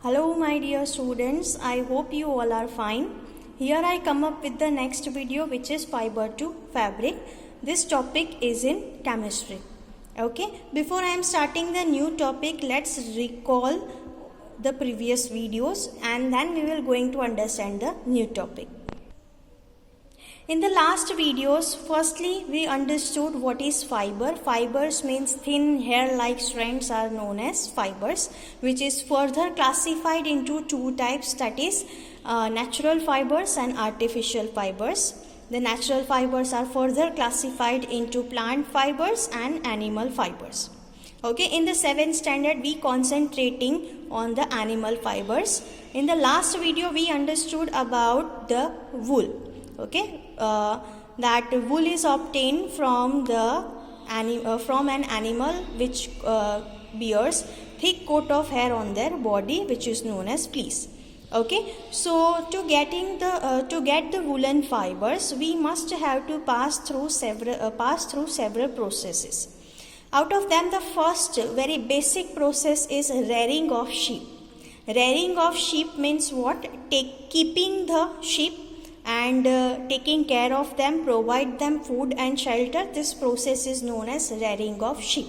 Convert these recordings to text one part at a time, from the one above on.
Hello my dear students, I hope you all are fine. Here I come up with the next video which is fiber to fabric. This topic is in chemistry. Okay, before I am starting the new topic, let's recall the previous videos and then we will going to understand the new topic. In the last videos, firstly we understood what is fiber. Fibers means thin hair-like strands are known as fibers, which is further classified into two types, that is natural fibers and artificial fibers. The natural fibers are further classified into plant fibers and animal fibers. Okay, in the 7th standard we concentrating on the animal fibers. In the last video we understood about the wool. Okay, that wool is obtained from an animal which bears thick coat of hair on their body, which is known as fleece. Okay, so to get the woolen fibers, we must have to pass through several processes. Out of them, the first very basic process is rearing of sheep. Rearing of sheep means what? Keeping the sheep and taking care of them, provide them food and shelter. This process is known as rearing of sheep.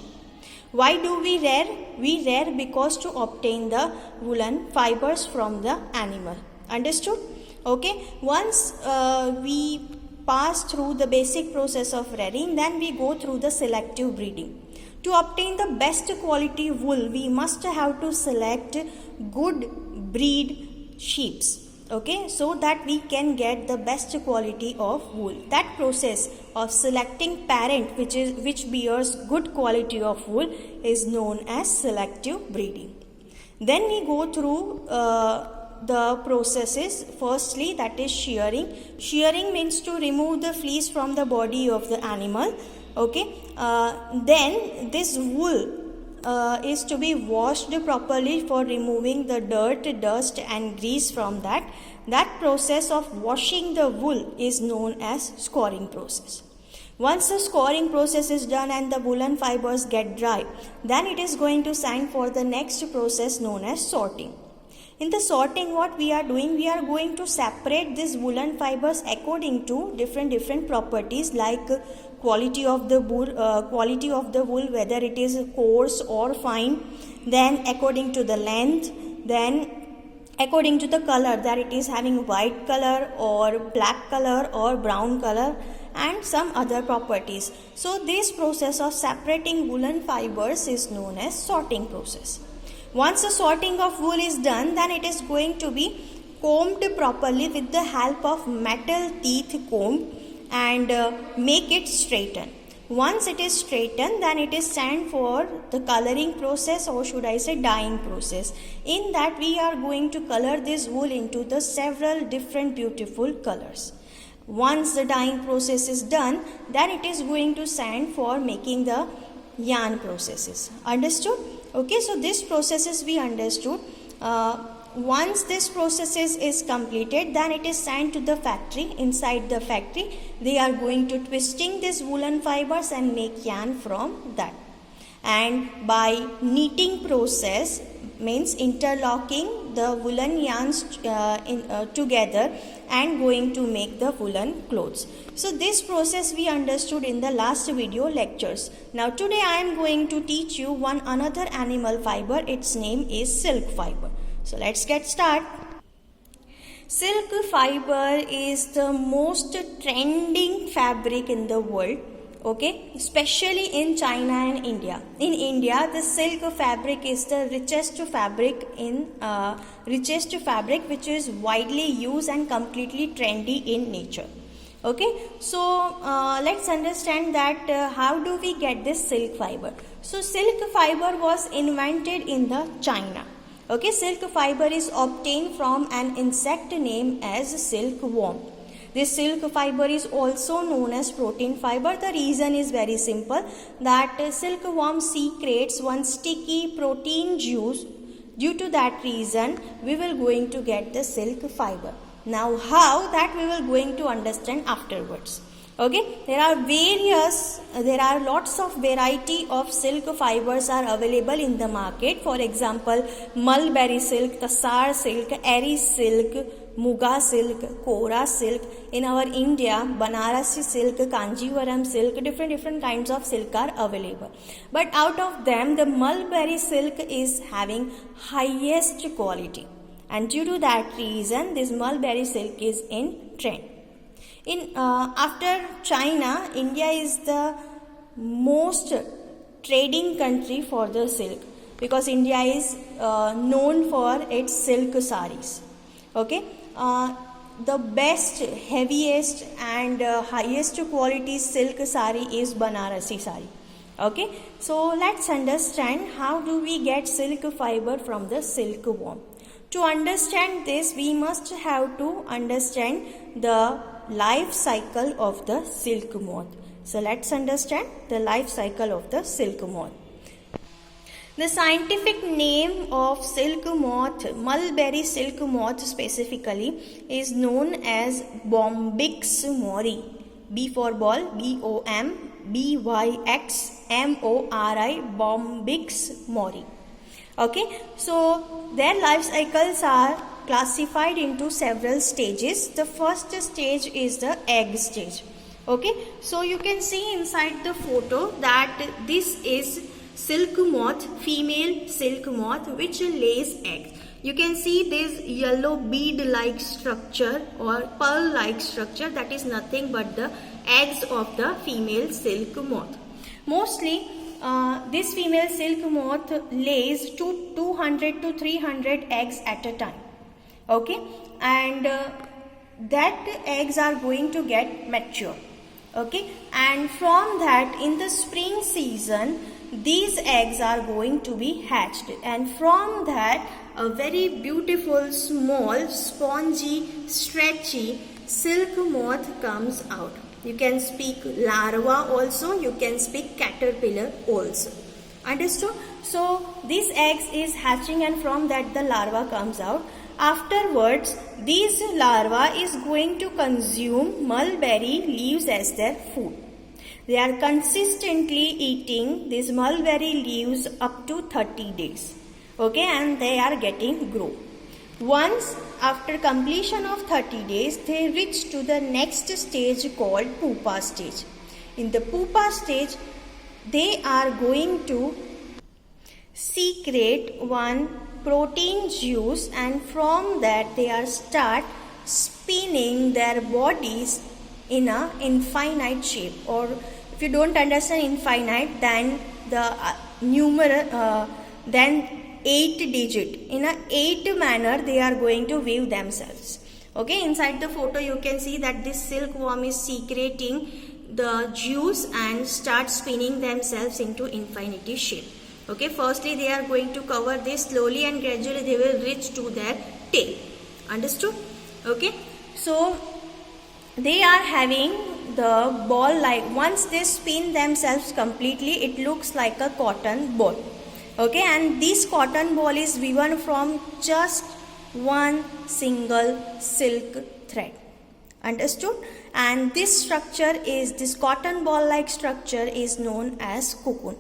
Why do we rear? We rear because to obtain the woolen fibers from the animal. Understood? Okay. Once we pass through the basic process of rearing, then we go through the selective breeding. To obtain the best quality wool, we must have to select good breed sheeps. Okay, so that we can get the best quality of wool. That process of selecting parent which bears good quality of wool is known as selective breeding. Then we go through the processes. Firstly, that is shearing. Shearing means to remove the fleece from the body of the animal. Okay, then this wool is to be washed properly for removing the dirt, dust and grease from that. That process of washing the wool is known as scouring process. Once the scouring process is done and the woolen fibers get dry, then it is going to send for the next process known as sorting. In the sorting, what we are doing, we are going to separate these woolen fibers according to different properties, like quality of the wool, whether it is coarse or fine, then according to the length, then according to the color, that it is having white color or black color or brown color, and some other properties. So this process of separating woolen fibers is known as sorting process. Once the sorting of wool is done, then it is going to be combed properly with the help of metal teeth comb and make it straighten. Once it is straightened, then it is sent for the coloring process, or should I say dyeing process. In that we are going to color this wool into the several different beautiful colors. Once the dyeing process is done, then it is going to send for making the yarn processes. Understood? Okay, so this processes we understood. Once this process is completed, then it is sent to the factory. Inside the factory, they are going to twisting these woolen fibers and make yarn from that. And by knitting process, means interlocking the woolen yarns together and going to make the woolen clothes. So this process we understood in the last video lectures. Now today I am going to teach you one another animal fiber. Its name is silk fiber. So let's get started. Silk fiber is the most trending fabric in the world. Okay, especially in China and India. In India, the silk fabric is the richest fabric which is widely used and completely trendy in nature. Okay, so let's understand that how do we get this silk fiber. So silk fiber was invented in the China. Okay, silk fiber is obtained from an insect named as silkworm. This silk fiber is also known as protein fiber. The reason is very simple, that silkworm secretes one sticky protein juice. Due to that reason, we will going to get the silk fiber. Now how, that we will going to understand afterwards. Okay, there are lots of variety of silk fibers are available in the market. For example, mulberry silk, tasar silk, eri silk, muga silk, kora silk. In our India, Banarasi silk, Kanjivaram silk, different kinds of silk are available. But out of them, the mulberry silk is having highest quality, and due to that reason, this mulberry silk is in trend. After China, India is the most trading country for the silk, because India is known for its silk saris. Okay, the best, heaviest and highest quality silk sari is Banarasi sari. Okay, so let's understand how do we get silk fiber from the silkworm. To understand this, we must have to understand the life cycle of the silk moth. So let's understand the life cycle of the silk moth. The scientific name of silk moth, mulberry silk moth specifically, is known as Bombyx mori. B for ball, Bombyx mori, Bombyx mori. Okay, so their life cycles are classified into several stages. The first stage is the egg stage. Okay, so you can see inside the photo that this is silk moth, female silk moth, which lays eggs. You can see this yellow bead like structure or pearl like structure, that is nothing but the eggs of the female silk moth. Mostly this female silk moth lays 200 to 300 eggs at a time. Okay, and that eggs are going to get mature. Okay, and from that, in the spring season, these eggs are going to be hatched, and from that a very beautiful, small, spongy, stretchy silk moth comes out. You can speak larva also, you can speak caterpillar also. Understood? So these eggs is hatching, and from that the larva comes out. Afterwards, these larvae is going to consume mulberry leaves as their food. They are consistently eating these mulberry leaves up to 30 days. Okay, and they are getting grow. Once after completion of 30 days, they reach to the next stage called pupa stage. In the pupa stage, they are going to secrete one protein juice, and from that they are start spinning their bodies in a infinite shape. Or if you don't understand infinite, then the then 8 digit, in a 8 manner they are going to weave themselves. Okay, inside the photo you can see that this silkworm is secreting the juice and start spinning themselves into infinity shape. Okay, firstly they are going to cover this slowly, and gradually they will reach to their tail. Understood? Okay, so they are having the ball like, once they spin themselves completely, it looks like a cotton ball. Okay, and this cotton ball is woven from just one single silk thread. Understood? And this structure is, this cotton ball like structure is known as cocoon.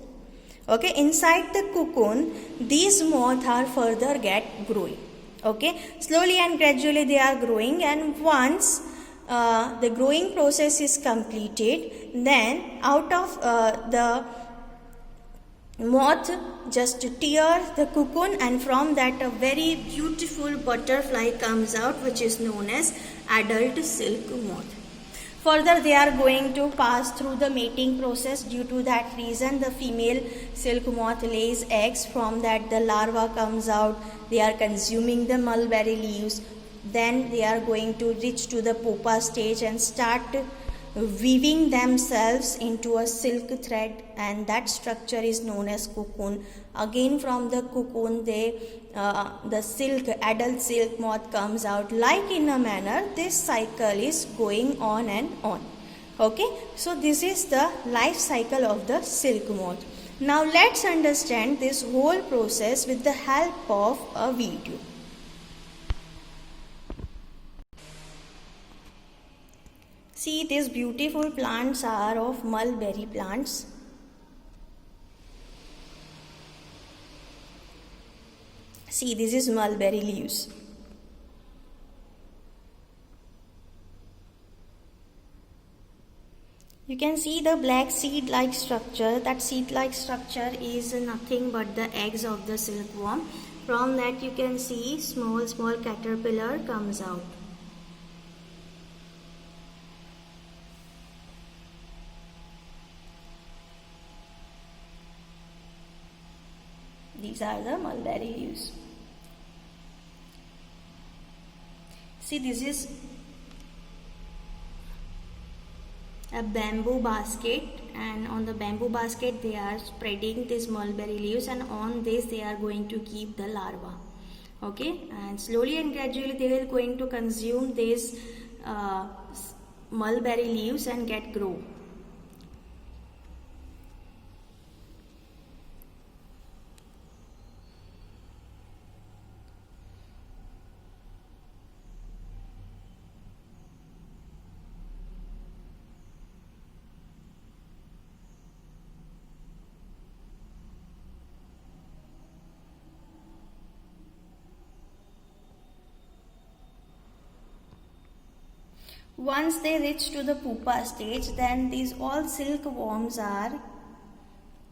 Okay, inside the cocoon, these moths are further get growing. Okay, slowly and gradually they are growing, and once the growing process is completed, then out of the moth just tear the cocoon, and from that a very beautiful butterfly comes out, which is known as adult silk moth. Further, they are going to pass through the mating process. Due to that reason, the female silk moth lays eggs. From that, the larva comes out. They are consuming the mulberry leaves. Then they are going to reach to the pupa stage and start weaving themselves into a silk thread, and that structure is known as cocoon. Again, from the cocoon, the silk, adult silk moth comes out. Like in a manner, this cycle is going on and on. Okay, so this is the life cycle of the silk moth. Now let's understand this whole process with the help of a video. See, these beautiful plants are of mulberry plants. See, this is mulberry leaves. You can see the black seed-like structure. That seed-like structure is nothing but the eggs of the silkworm. From that you can see small caterpillar comes out. These are the mulberry leaves. See, this is a bamboo basket, and on the bamboo basket they are spreading these mulberry leaves, and on this they are going to keep the larva. Okay, and slowly and gradually they will going to consume these mulberry leaves and get grow. Once they reach to the pupa stage, then these all silkworms are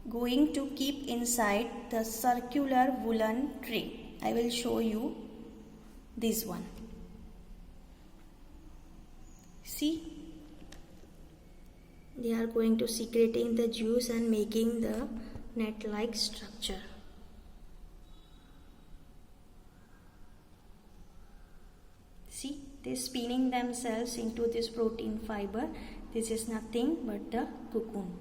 going to keep inside the circular woolen tray. I will show you this one. See, they are going to secreting the juice and making the net-like structure. See, they spinning themselves into this protein fiber. This is nothing but the cocoon,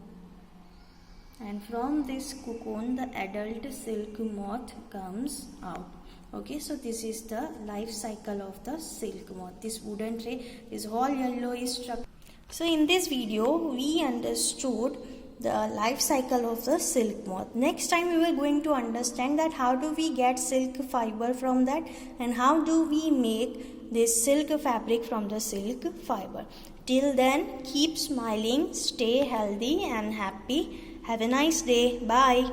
and from this cocoon the adult silk moth comes out. Okay, so this is the life cycle of the silk moth. This wooden tray is all yellow structure. So in this video we understood the life cycle of the silk moth. Next time we will going to understand that how do we get silk fiber from that, and how do we make this silk fabric from the silk fiber. Till then, keep smiling, stay healthy and happy. Have a nice day. Bye.